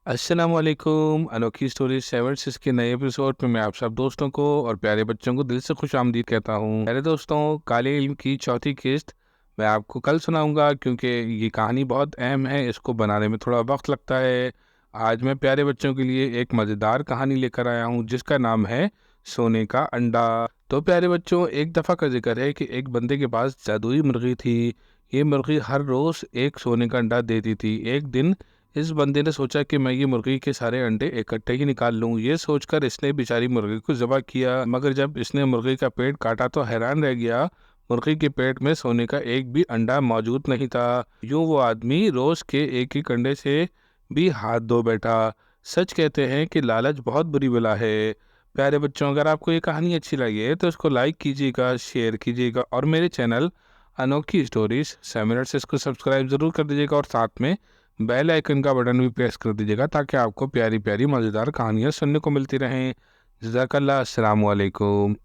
अस्सलामुअलैकुम। अनोखी story seven six के नए एपिसोड में मैं आप सब दोस्तों को और प्यारे बच्चों को दिल से खुश आमदीद कहता हूँ। प्यारे दोस्तों, काले इल्म की चौथी किस्त मैं आपको कल सुनाऊंगा क्योंकि ये कहानी बहुत अहम है। इसको बनाने में थोड़ा वक्त लगता है। आज मैं प्यारे बच्चों के लिए एक मज़ेदार कहानी लेकर आया हूँ जिसका नाम है सोने का अंडा। तो प्यारे बच्चों, एक दफ़ा का जिक्र है कि एक बंदे के पास जादुई मुर्गी थी। ये मुर्गी हर रोज़ एक सोने का अंडा देती थी। एक दिन इस बंदे ने सोचा कि मैं ये मुर्गी के सारे अंडे इकट्ठे ही निकाल लूं। ये सोचकर इसने बेचारी मुर्गी को ज़बह किया, मगर जब इसने मुर्गी का पेट काटा तो हैरान रह गया। मुर्गी के पेट में सोने का एक भी अंडा मौजूद नहीं था। यूं वो आदमी रोज के एक एक अंडे से भी हाथ धो बैठा। सच कहते हैं कि लालच बहुत बुरी बला है। प्यारे बच्चों, अगर आपको ये कहानी अच्छी लगी है तो इसको लाइक कीजिएगा, शेयर कीजिएगा और मेरे चैनल अनोखी स्टोरीज सेमिनर्स इसको सब्सक्राइब ज़रूर कर दीजिएगा और साथ में बेल आइकन का बटन भी प्रेस कर दीजिएगा ताकि आपको प्यारी प्यारी मज़ेदार कहानियाँ सुनने को मिलती रहें। जज़ाकल्लाह। अस्सलामु अलैकुम।